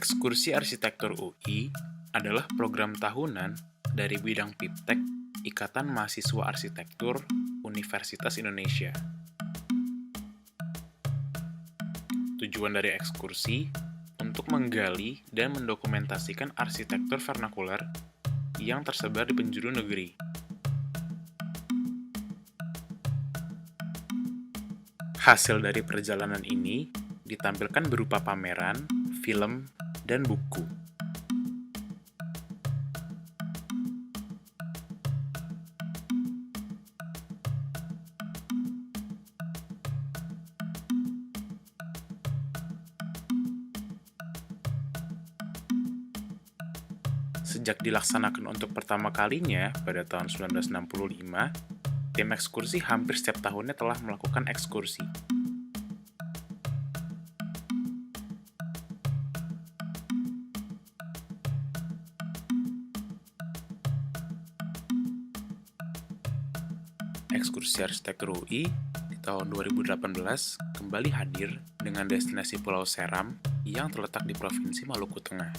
Ekskursi Arsitektur UI adalah program tahunan dari bidang Piptek Ikatan Mahasiswa Arsitektur Universitas Indonesia. Tujuan dari ekskursi untuk menggali dan mendokumentasikan arsitektur vernakuler yang tersebar di penjuru negeri. Hasil dari perjalanan ini ditampilkan berupa pameran, film, dan buku. Sejak dilaksanakan untuk pertama kalinya pada tahun 1965, tim ekskursi hampir setiap tahunnya telah melakukan ekskursi. Ekskursi Arsitektur UI di tahun 2018 kembali hadir dengan destinasi Pulau Seram yang terletak di Provinsi Maluku Tengah.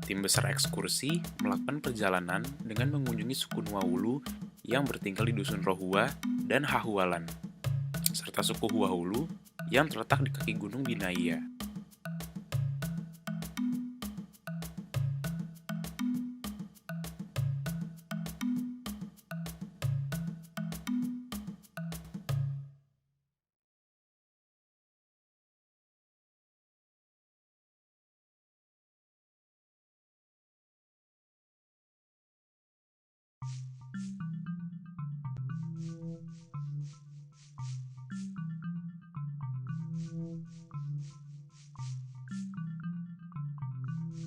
Tim besar ekskursi melakukan perjalanan dengan mengunjungi suku Nuwaulu yang bertinggal di Dusun Rohua dan Hahualan, serta suku Huahulu yang terletak di kaki Gunung Binaya.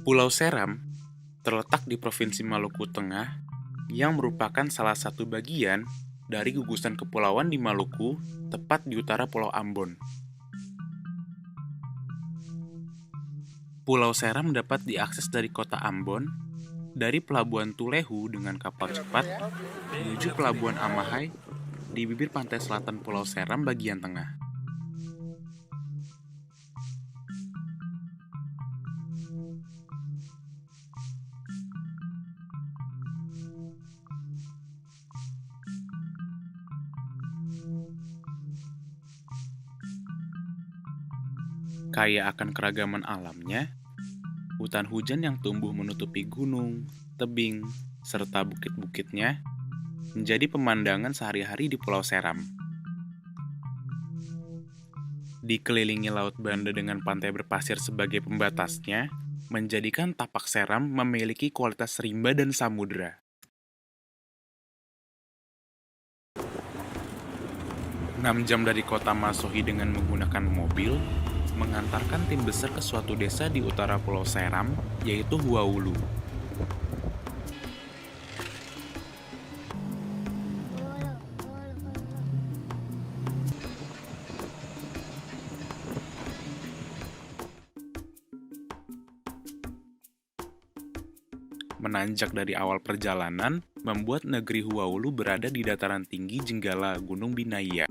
Pulau Seram terletak di Provinsi Maluku Tengah yang merupakan salah satu bagian dari gugusan kepulauan di Maluku, tepat di utara Pulau Ambon. Pulau Seram dapat diakses dari kota Ambon, dari Pelabuhan Tulehu dengan kapal cepat, menuju Pelabuhan Amahai di bibir pantai selatan Pulau Seram bagian tengah. Kaya akan keragaman alamnya, hutan hujan yang tumbuh menutupi gunung, tebing, serta bukit-bukitnya menjadi pemandangan sehari-hari di Pulau Seram. Dikelilingi Laut Banda dengan pantai berpasir sebagai pembatasnya, menjadikan tapak Seram memiliki kualitas rimba dan samudera. 6 jam dari kota Masohi dengan menggunakan mobil, mengantarkan tim besar ke suatu desa di utara Pulau Seram, yaitu Huahulu. Menanjak dari awal perjalanan, membuat negeri Huahulu berada di dataran tinggi Jenggala Gunung Binaya.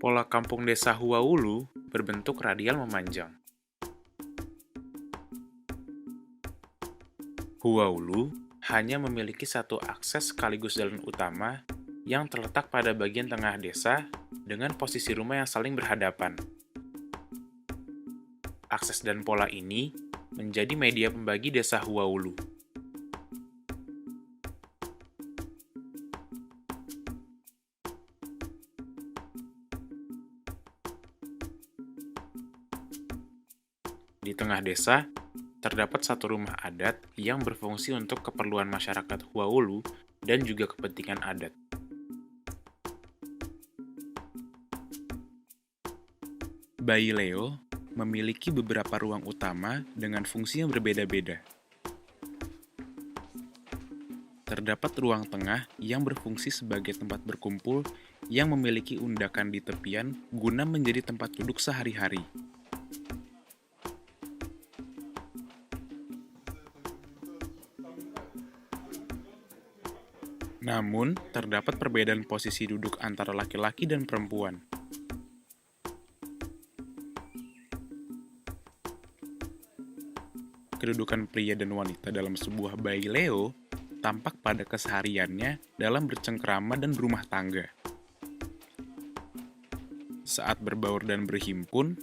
Pola kampung desa Huahulu berbentuk radial memanjang. Huahulu hanya memiliki satu akses sekaligus jalan utama yang terletak pada bagian tengah desa dengan posisi rumah yang saling berhadapan. Akses dan pola ini menjadi media pembagi desa Huahulu. Di tengah desa, terdapat satu rumah adat yang berfungsi untuk keperluan masyarakat Huahulu dan juga kepentingan adat. Bayi Leo memiliki beberapa ruang utama dengan fungsi yang berbeda-beda. terdapat ruang tengah yang berfungsi sebagai tempat berkumpul yang memiliki undakan di tepian guna menjadi tempat duduk sehari-hari. Namun, terdapat perbedaan posisi duduk antara laki-laki dan perempuan. Kedudukan pria dan wanita dalam sebuah baileo tampak pada kesehariannya dalam bercengkrama dan berumah tangga. Saat berbaur dan berhimpun,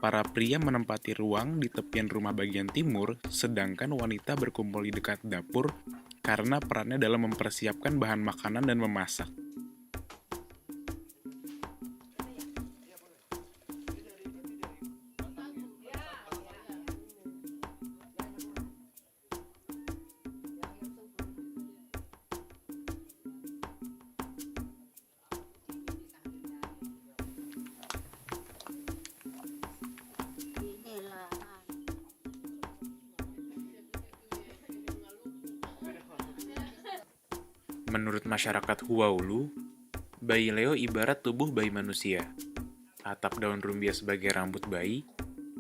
para pria menempati ruang di tepian rumah bagian timur, sedangkan wanita berkumpul di dekat dapur karena perannya dalam mempersiapkan bahan makanan dan memasak. Menurut masyarakat Huaulu, baileo ibarat tubuh bayi manusia. Atap daun rumbia sebagai rambut bayi,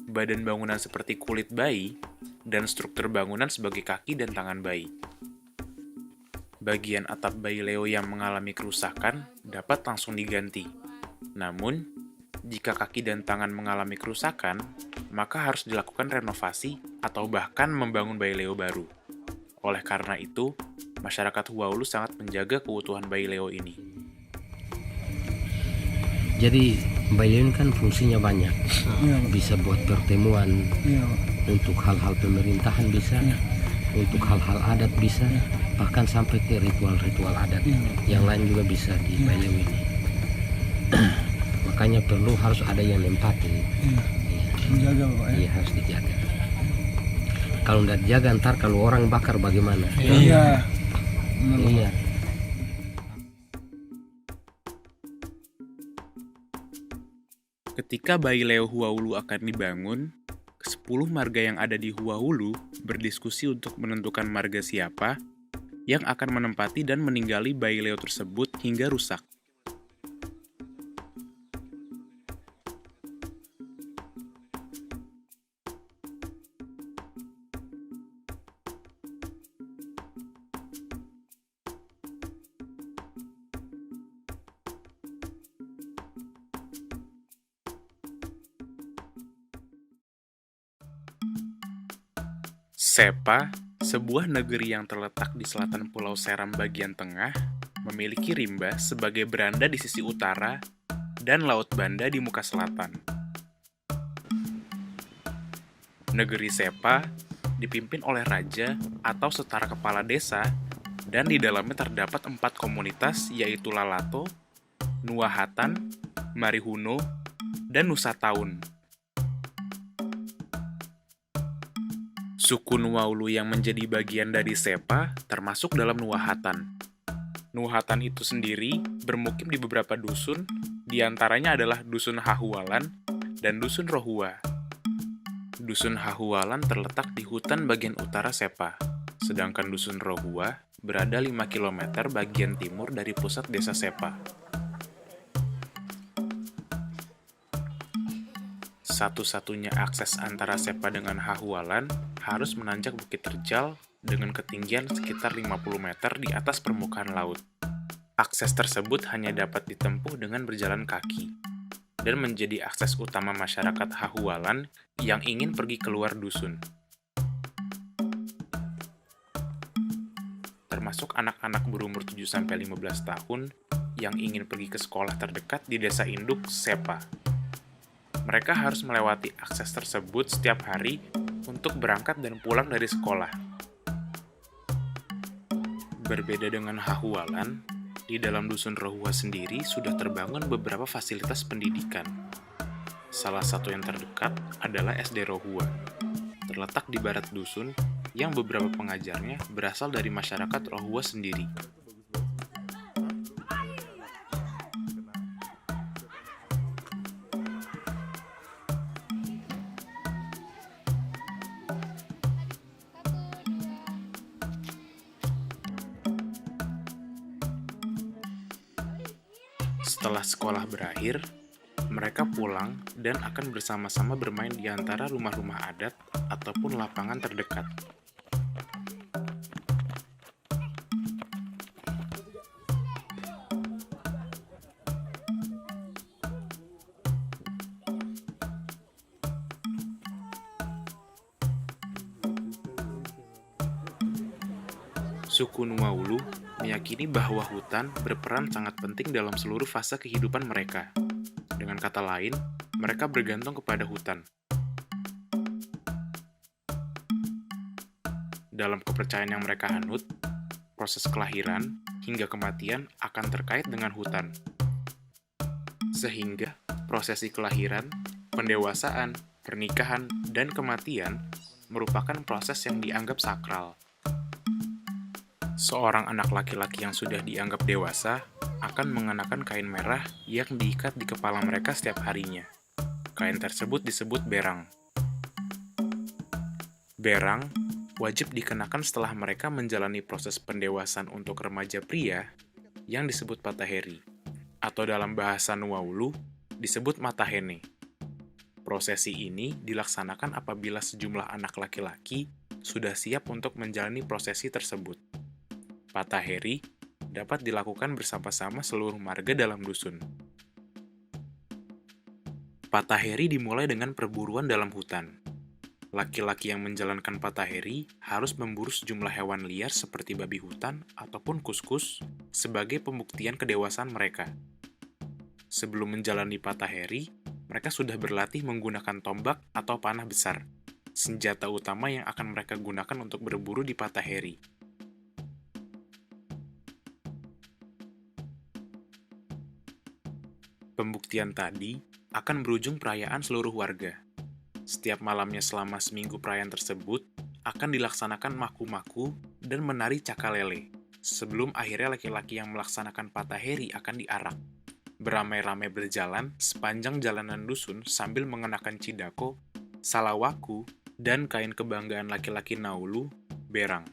badan bangunan seperti kulit bayi, dan struktur bangunan sebagai kaki dan tangan bayi. Bagian atap baileo yang mengalami kerusakan dapat langsung diganti. Namun, jika kaki dan tangan mengalami kerusakan, maka harus dilakukan renovasi atau bahkan membangun baileo baru. Oleh karena itu, masyarakat Huaulu sangat menjaga keutuhan baileo ini. Jadi baileo kan fungsinya banyak, bisa buat pertemuan, untuk hal-hal pemerintahan bisa, untuk hal-hal adat bisa, bahkan sampai ke ritual-ritual adat yang lain juga bisa di baileo ini. Makanya harus ada yang nempati. Menjaga Bapak ya? Iya, harus dijaga. Kalau nggak dijaga ntar kalau orang bakar bagaimana? Iya. Iya. Ketika baileo Huaulu akan dibangun, 10 marga yang ada di Huaulu berdiskusi untuk menentukan marga siapa yang akan menempati dan meninggali baileo tersebut hingga rusak. Sepa, sebuah negeri yang terletak di selatan Pulau Seram bagian tengah, memiliki rimba sebagai beranda di sisi utara dan Laut Banda di muka selatan. Negeri Sepa dipimpin oleh raja atau setara kepala desa, dan di dalamnya terdapat 4 komunitas yaitu Lalato, Nuahatan, Marihuno, dan Nusa Taun. Suku Nuaulu yang menjadi bagian dari Sepa termasuk dalam Nuahatan. Nuahatan itu sendiri bermukim di beberapa dusun, diantaranya adalah Dusun Hahualan dan Dusun Rohua. Dusun Hahualan terletak di hutan bagian utara Sepa, sedangkan Dusun Rohua berada 5 km bagian timur dari pusat desa Sepa. Satu-satunya akses antara Sepa dengan Hahualan harus menanjak bukit terjal dengan ketinggian sekitar 50 meter di atas permukaan laut. Akses tersebut hanya dapat ditempuh dengan berjalan kaki, dan menjadi akses utama masyarakat Hahualan yang ingin pergi keluar dusun. Termasuk anak-anak berumur 7-15 tahun yang ingin pergi ke sekolah terdekat di desa induk Sepa. Mereka harus melewati akses tersebut setiap hari untuk berangkat dan pulang dari sekolah. Berbeda dengan Hahualan, di dalam Dusun Rohua sendiri sudah terbangun beberapa fasilitas pendidikan. Salah satu yang terdekat adalah SD Rohua, terletak di barat dusun yang beberapa pengajarnya berasal dari masyarakat Rohua sendiri. Setelah sekolah berakhir, mereka pulang dan akan bersama-sama bermain di antara rumah-rumah adat ataupun lapangan terdekat. Suku Nuaulu meyakini bahwa hutan berperan sangat penting dalam seluruh fase kehidupan mereka. Dengan kata lain, mereka bergantung kepada hutan. Dalam kepercayaan yang mereka anut, proses kelahiran hingga kematian akan terkait dengan hutan. Sehingga prosesi kelahiran, pendewasaan, pernikahan, dan kematian merupakan proses yang dianggap sakral. Seorang anak laki-laki yang sudah dianggap dewasa akan mengenakan kain merah yang diikat di kepala mereka setiap harinya. Kain tersebut disebut berang. Berang wajib dikenakan setelah mereka menjalani proses pendewasaan untuk remaja pria yang disebut pataheri, atau dalam bahasa Nuaulu disebut matahene. Prosesi ini dilaksanakan apabila sejumlah anak laki-laki sudah siap untuk menjalani prosesi tersebut. Pataheri dapat dilakukan bersama-sama seluruh marga dalam dusun. Pataheri dimulai dengan perburuan dalam hutan. Laki-laki yang menjalankan pataheri harus memburu sejumlah hewan liar seperti babi hutan ataupun kuskus sebagai pembuktian kedewasaan mereka. Sebelum menjalani pataheri, mereka sudah berlatih menggunakan tombak atau panah besar, senjata utama yang akan mereka gunakan untuk berburu di pataheri. Pembuktian tadi akan berujung perayaan seluruh warga. Setiap malamnya selama seminggu perayaan tersebut akan dilaksanakan maku-maku dan menari cakalele. Sebelum akhirnya laki-laki yang melaksanakan pataheri akan diarak. Beramai-ramai berjalan sepanjang jalanan dusun sambil mengenakan cidako, salawaku, dan kain kebanggaan laki-laki Naulu, berang.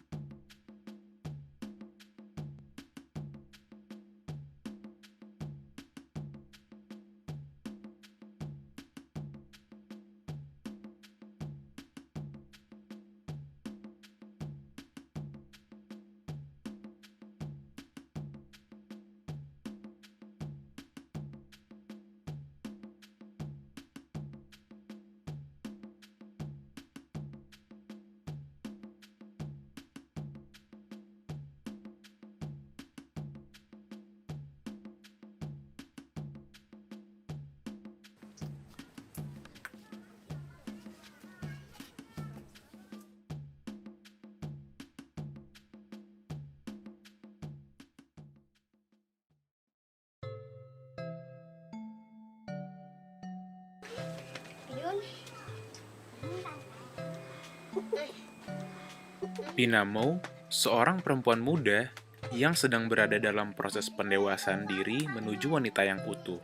Pinamo, seorang perempuan muda yang sedang berada dalam proses pendewasaan diri menuju wanita yang utuh.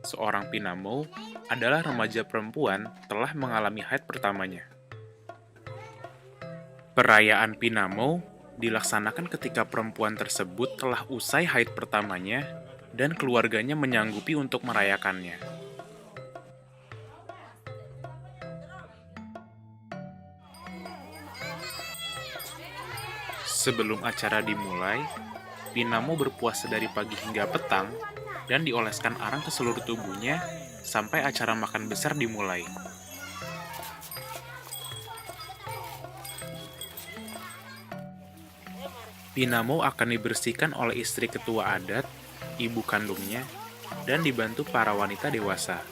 Seorang Pinamo adalah remaja perempuan telah mengalami haid pertamanya. Perayaan Pinamo dilaksanakan ketika perempuan tersebut telah usai haid pertamanya dan keluarganya menyanggupi untuk merayakannya. Sebelum acara dimulai, Pinamo berpuasa dari pagi hingga petang dan dioleskan arang ke seluruh tubuhnya sampai acara makan besar dimulai. Pinamo akan dibersihkan oleh istri ketua adat, ibu kandungnya, dan dibantu para wanita dewasa.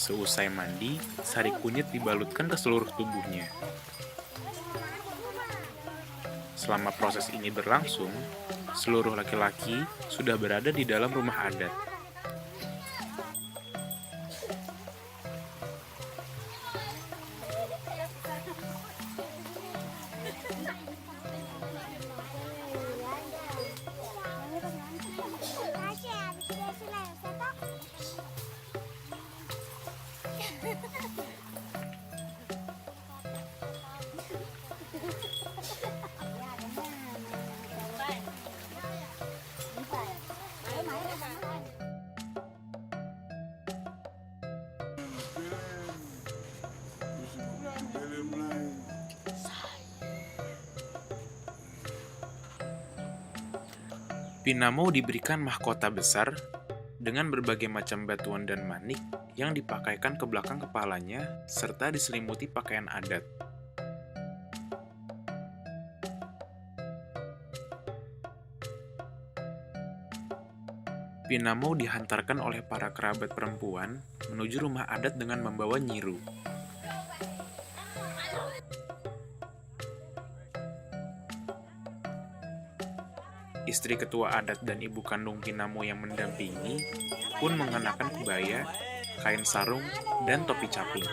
Seusai mandi, sari kunyit dibalutkan ke seluruh tubuhnya. Selama proses ini berlangsung, seluruh laki-laki sudah berada di dalam rumah adat. Pinamo diberikan mahkota besar dengan berbagai macam batuan dan manik yang dipakaikan ke belakang kepalanya serta diselimuti pakaian adat. Pinamo dihantarkan oleh para kerabat perempuan menuju rumah adat dengan membawa nyiru. Istri ketua adat dan ibu kandung Pinamo yang mendampingi pun mengenakan kebaya, kain sarung, dan topi caping.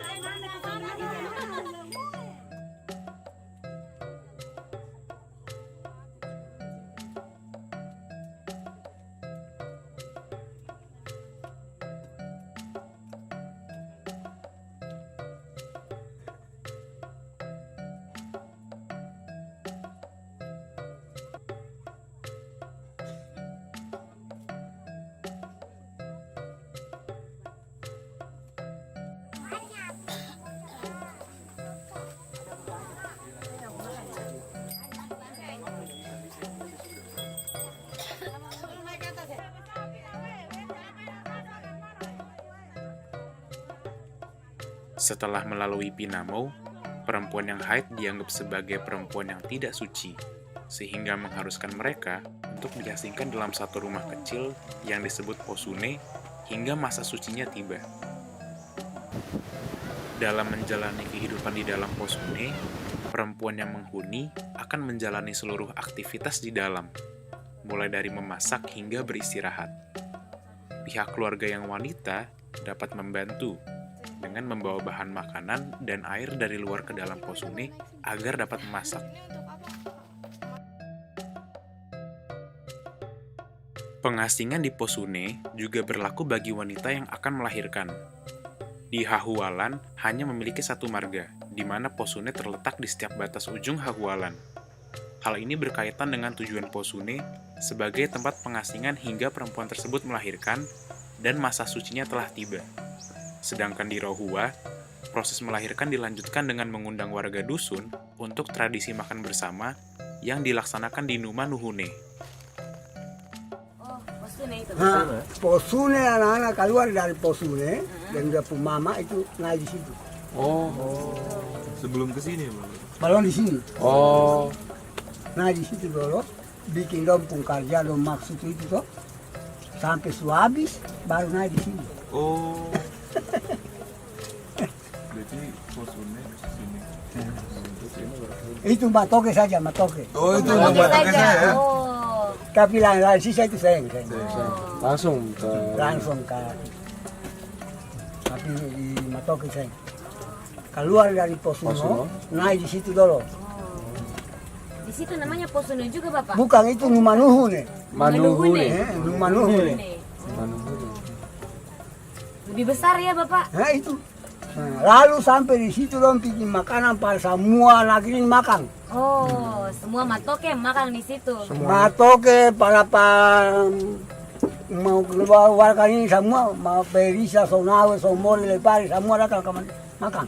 Setelah melalui Pinamo, perempuan yang haid dianggap sebagai perempuan yang tidak suci, sehingga mengharuskan mereka untuk diasingkan dalam satu rumah kecil yang disebut posune hingga masa sucinya tiba. Dalam menjalani kehidupan di dalam posune, perempuan yang menghuni akan menjalani seluruh aktivitas di dalam, mulai dari memasak hingga beristirahat. Pihak keluarga yang wanita dapat membantu dengan membawa bahan makanan dan air dari luar ke dalam posune agar dapat memasak. Pengasingan di posune juga berlaku bagi wanita yang akan melahirkan. Di Hahualan hanya memiliki satu marga, di mana posune terletak di setiap batas ujung Hahualan. Hal ini berkaitan dengan tujuan posune sebagai tempat pengasingan hingga perempuan tersebut melahirkan dan masa sucinya telah tiba. Sedangkan di Rohua, proses melahirkan dilanjutkan dengan mengundang warga dusun untuk tradisi makan bersama yang dilaksanakan di Numa Nuhune. Nah, posune anak-anak keluar dari posune dan dia pun mama itu naik di situ. Sebelum ke sini, Balon di sini. Oh. Nah di situ dulu bikin dong pun kerja dong maksud itu toh sampai habis baru naik di sini. Oh. Berarti posune di sini. Itu matoke saja matoke. Oh, itu Oke membatasi saja. saya. Oh. Tapi lain sisa itu sayang. Langsung ke Langsung ke tapi di matoke sayang. Keluar dari posuno, naik di situ dulu. Di situ namanya posune juga, Bapak? Bukan itu Numanuhune. Manuhune. Numanuhune. Lebih besar ya, Bapak? Nah itu. Nah, lalu sampai di situ dong bikin makanan pada semua negeri makan. Oh, semua matoke makan di situ. Matoke para mau keluar warga ini semua mau Perisa, Sonawe, Somori, Lepari semua datang ke makan.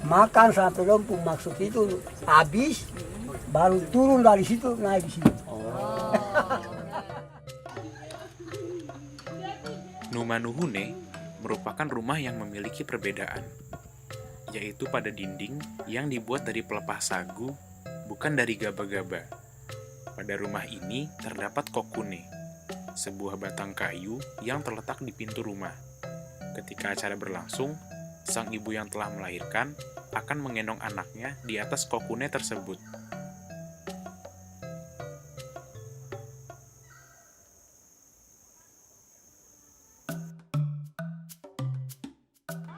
Makan sampai dong pun maksud itu habis baru turun dari situ naik di sini. Numa Nuhune merupakan rumah yang memiliki perbedaan, yaitu pada dinding yang dibuat dari pelepah sagu, bukan dari gaba-gaba. Pada rumah ini terdapat kokune, sebuah batang kayu yang terletak di pintu rumah. Ketika acara berlangsung, sang ibu yang telah melahirkan akan menggendong anaknya di atas kokune tersebut.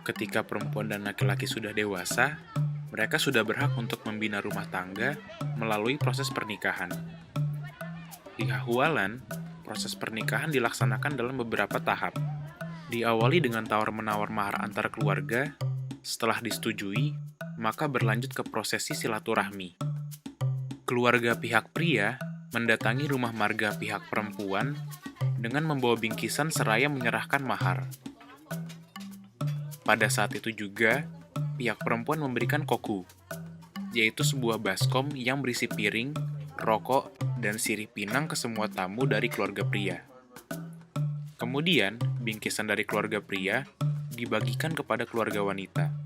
Ketika perempuan dan laki-laki sudah dewasa, mereka sudah berhak untuk membina rumah tangga melalui proses pernikahan. Di Hahualan, proses pernikahan dilaksanakan dalam beberapa tahap. Diawali dengan tawar-menawar mahar antar keluarga, setelah disetujui, maka berlanjut ke prosesi silaturahmi. Keluarga pihak pria mendatangi rumah marga pihak perempuan dengan membawa bingkisan seraya menyerahkan mahar. Pada saat itu juga, pihak perempuan memberikan koku, yaitu sebuah baskom yang berisi piring, rokok, dan sirih pinang ke semua tamu dari keluarga pria. Kemudian, bingkisan dari keluarga pria dibagikan kepada keluarga wanita.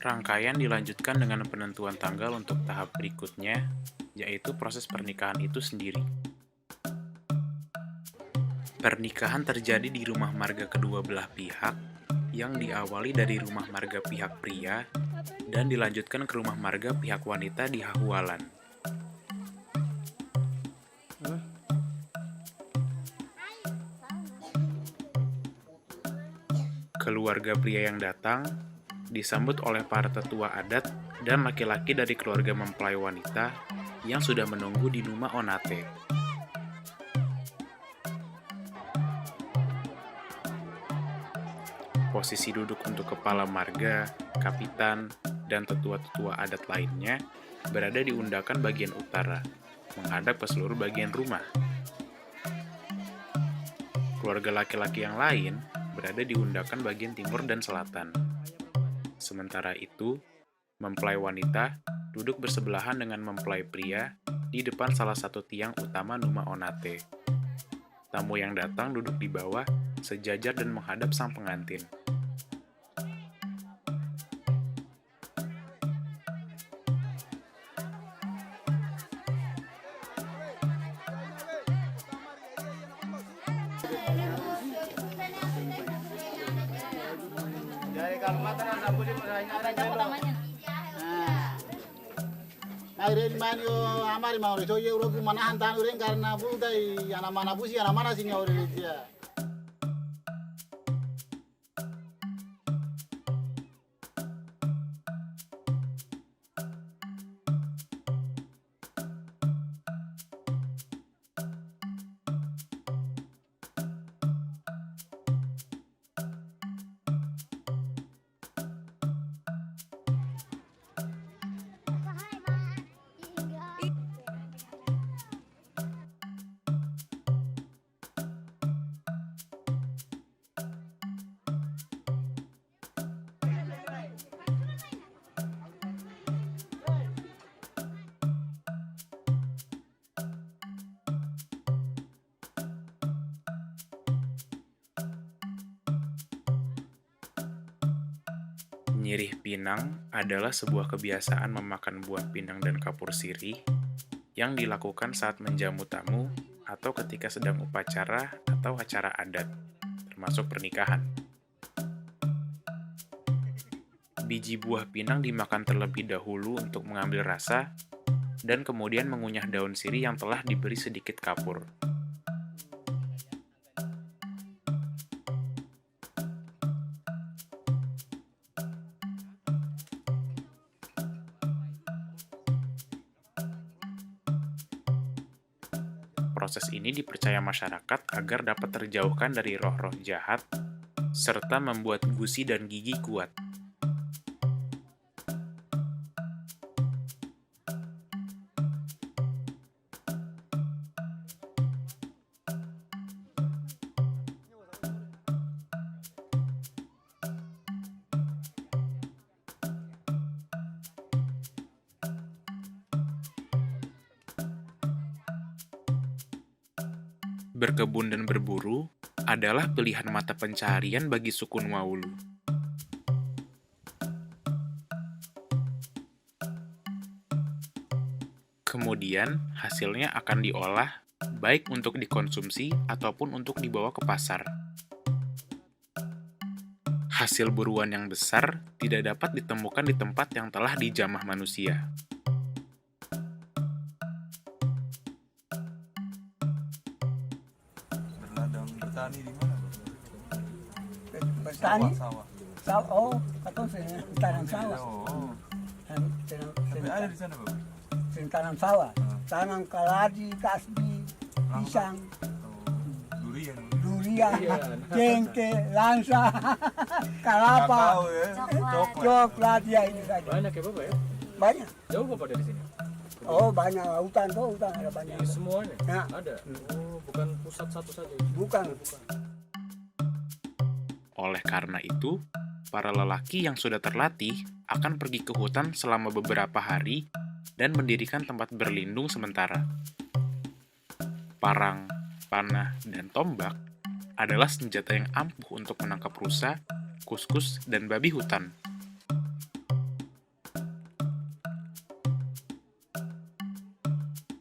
Rangkaian dilanjutkan dengan penentuan tanggal untuk tahap berikutnya, yaitu proses pernikahan itu sendiri. Pernikahan terjadi di rumah marga kedua belah pihak, yang diawali dari rumah marga pihak pria dan dilanjutkan ke rumah marga pihak wanita di Hahualan. Keluarga pria yang datang disambut oleh para tetua adat dan laki-laki dari keluarga mempelai wanita yang sudah menunggu di Numa Onate. Posisi duduk untuk kepala marga, kapitan, dan tetua-tetua adat lainnya berada di undakan bagian utara, menghadap ke seluruh bagian rumah. Keluarga laki-laki yang lain berada di undakan bagian timur dan selatan. Sementara itu, mempelai wanita duduk bersebelahan dengan mempelai pria di depan salah satu tiang utama Numa Onate. Tamu yang datang duduk di bawah, sejajar dan menghadap sang pengantin. Akhirnya main yo amari mau itu yo udah manahan tan udah karena budai anak mana busi anak mana sih udah dia. Nyirih pinang adalah sebuah kebiasaan memakan buah pinang dan kapur sirih yang dilakukan saat menjamu tamu atau ketika sedang upacara atau acara adat, termasuk pernikahan. Biji buah pinang dimakan terlebih dahulu untuk mengambil rasa dan kemudian mengunyah daun sirih yang telah diberi sedikit kapur. Proses ini dipercaya masyarakat agar dapat terjauhkan dari roh-roh jahat, serta membuat gusi dan gigi kuat. Berkebun dan berburu adalah pilihan mata pencaharian bagi suku Nuaulu. Kemudian, hasilnya akan diolah baik untuk dikonsumsi ataupun untuk dibawa ke pasar. Hasil buruan yang besar tidak dapat ditemukan di tempat yang telah dijamah manusia. Bertani di mana, Bro? Bertani, Sawah. oh, atau tanam sawah. Oh. Tanam Ada di sana, Bro? tanam sawah, tanam kaladi, kasbi, pisang, Durian. duri, iya, cengkeh, langsa, kelapa, Tahu ya. Coklat. coklat, ya itu saja. Banyak ya Bapak ya? Banyak. Jauh Bapak dari sini? Oh banyak, hutan tuh, hutan ada banyak. Di semuanya? Ya. Ada? Oh, bukan pusat satu saja? Bukan. Oleh karena itu, para lelaki yang sudah terlatih akan pergi ke hutan selama beberapa hari dan mendirikan tempat berlindung sementara. Parang, panah, dan tombak adalah senjata yang ampuh untuk menangkap rusa, kuskus, dan babi hutan.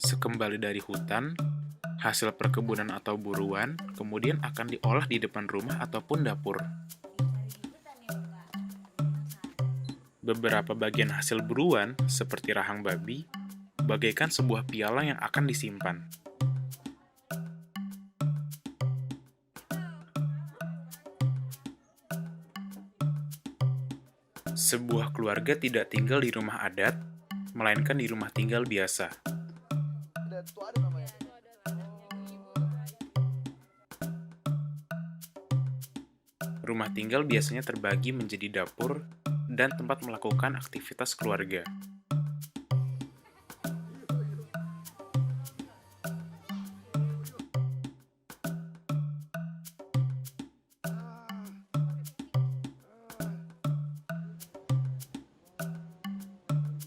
Sekembali dari hutan, hasil perkebunan atau buruan kemudian akan diolah di depan rumah ataupun dapur. Beberapa bagian hasil buruan, seperti rahang babi, bagaikan sebuah piala yang akan disimpan. Sebuah keluarga tidak tinggal di rumah adat, melainkan di rumah tinggal biasa. Rumah tinggal biasanya terbagi menjadi dapur dan tempat melakukan aktivitas keluarga.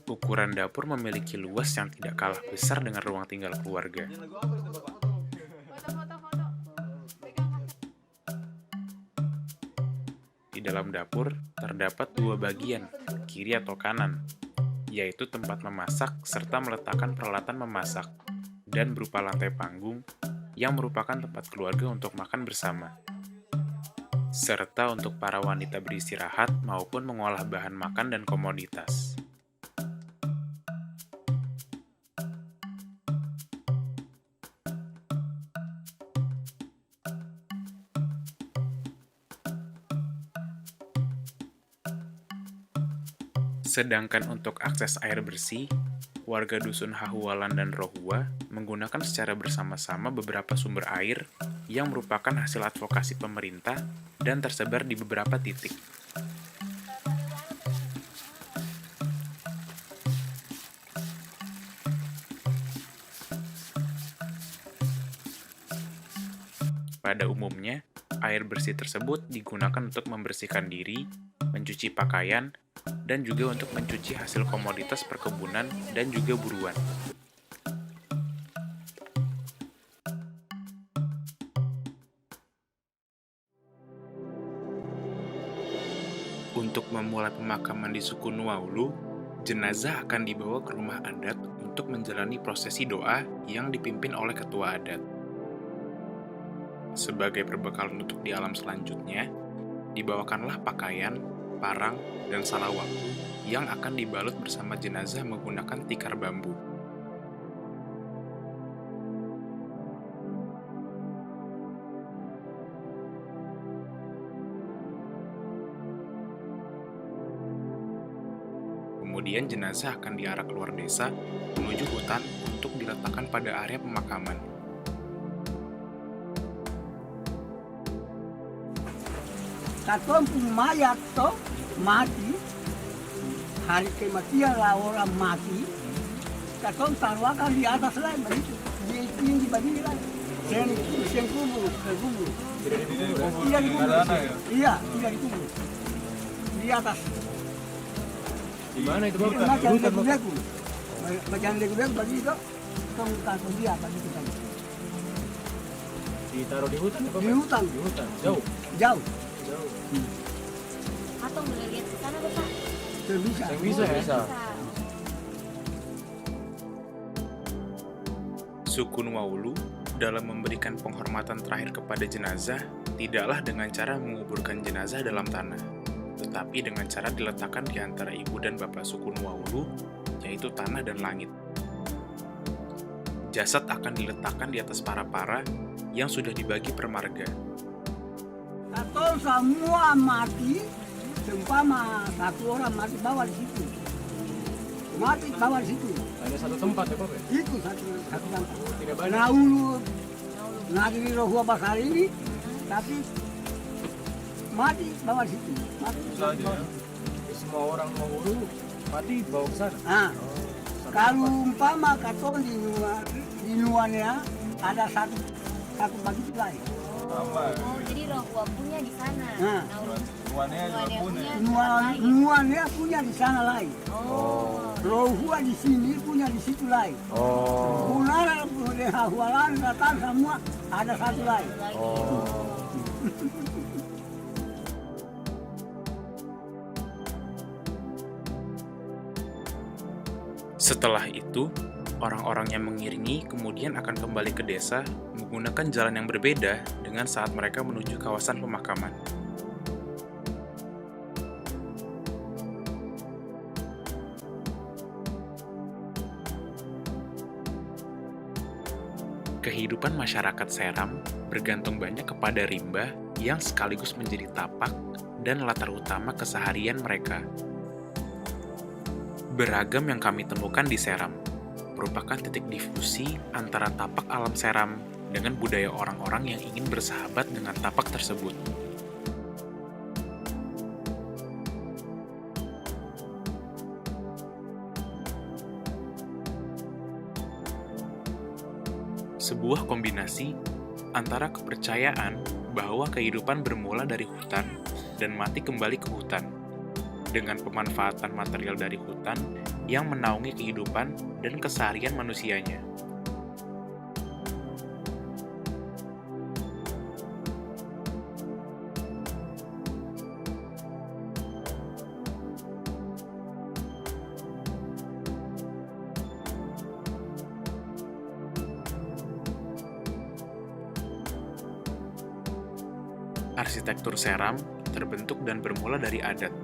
Ukuran dapur memiliki luas yang tidak kalah besar dengan ruang tinggal keluarga. Di dalam dapur terdapat dua bagian, kiri atau kanan, yaitu tempat memasak serta meletakkan peralatan memasak, dan berupa lantai panggung yang merupakan tempat keluarga untuk makan bersama, serta untuk para wanita beristirahat maupun mengolah bahan makan dan komoditas. Sedangkan untuk akses air bersih, warga dusun Hahualan dan Rohua menggunakan secara bersama-sama beberapa sumber air yang merupakan hasil advokasi pemerintah dan tersebar di beberapa titik. Pada umumnya, air bersih tersebut digunakan untuk membersihkan diri, mencuci pakaian, dan juga untuk mencuci hasil komoditas perkebunan dan juga buruan. Untuk memulai pemakaman di suku Nuaulu, jenazah akan dibawa ke rumah adat untuk menjalani prosesi doa yang dipimpin oleh ketua adat. Sebagai perbekalan untuk di alam selanjutnya, dibawakanlah pakaian, parang, dan salawat yang akan dibalut bersama jenazah menggunakan tikar bambu. Kemudian jenazah akan diarak keluar desa menuju hutan untuk diletakkan pada area pemakaman. Katong pun mayat toh mati, hari kematian lah orang mati, katong taruhkan di atas lah begitu, dia tinggi begini lah, sen kubur, kubur, tidak dikubur, iya tidak dikubur, di atas. Di mana itu Bapak? Macam legu-legu, macam legu-legu begitu, katong taruh dia begitu saja. Ditaruh di hutan ya Bapak? Di hutan. Di hutan, jauh? Jauh, Atau boleh lihat ke sana Bapak? terbisa. Yang bisa ya? Bisa. Suku Nuaulu dalam memberikan penghormatan terakhir kepada jenazah tidaklah dengan cara menguburkan jenazah dalam tanah, tetapi dengan cara diletakkan di antara ibu dan bapak suku Nuaulu, yaitu tanah dan langit. Jasad akan diletakkan di atas para-para yang sudah dibagi per marga. Katong semua mati, seumpama satu orang mati bawa di situ. Mati bawa di situ. Ada satu tempat ya Bapak? Itu satu tempat. Tidak banyak? Naulu, Nagri Rohua Basar ini, tapi mati bawah situ. Mati. Saja ya. Semua orang mau hulu mati bawa ke sana. Nah, kalau umpama katong di nuannya ada satu begitu lagi. Tambah. Oh, jadi roh punya di sana. Nah. Nuannya juga punya. Nuannya punya di sana lagi. Oh. Rohua di sini punya di situ lagi. Oh. Punara hawalan datang semua ada satu lagi. Oh. Setelah itu, orang-orang yang mengiringi kemudian akan kembali ke desa menggunakan jalan yang berbeda dengan saat mereka menuju kawasan pemakaman. Kehidupan masyarakat Seram bergantung banyak kepada rimba yang sekaligus menjadi tapak dan latar utama keseharian mereka. Beragam yang kami temukan di Seram merupakan titik difusi antara tapak alam Seram dengan budaya orang-orang yang ingin bersahabat dengan tapak tersebut. Sebuah kombinasi antara kepercayaan bahwa kehidupan bermula dari hutan dan mati kembali ke hutan, dengan pemanfaatan material dari hutan yang menaungi kehidupan dan keseharian manusianya. Arsitektur Seram terbentuk dan bermula dari adat.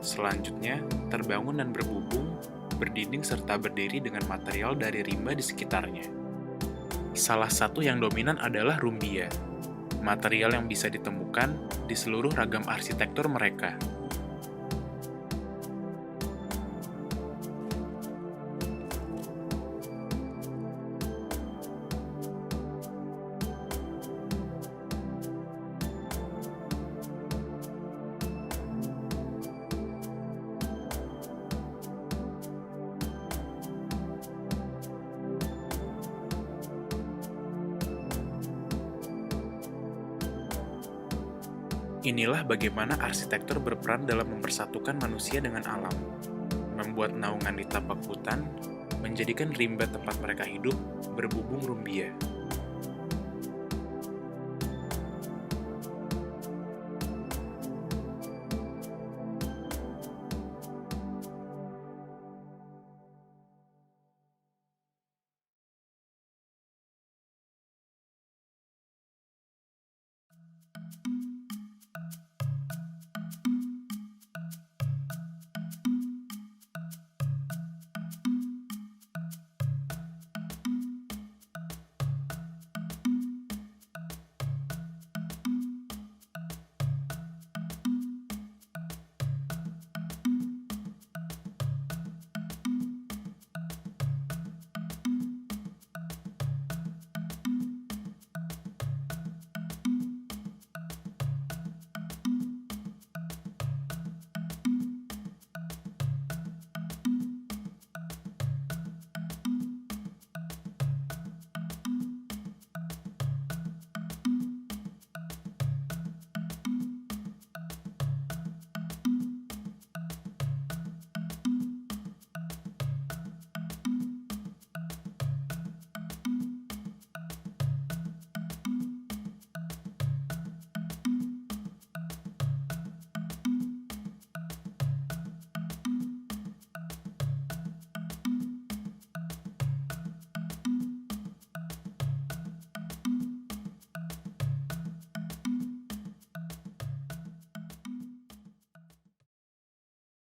Selanjutnya, terbangun dan berbubung, berdinding serta berdiri dengan material dari rimba di sekitarnya. Salah satu yang dominan adalah rumbia, material yang bisa ditemukan di seluruh ragam arsitektur mereka. Inilah bagaimana arsitektur berperan dalam mempersatukan manusia dengan alam, membuat naungan di tapak hutan, menjadikan rimba tempat mereka hidup berbubung rumbia.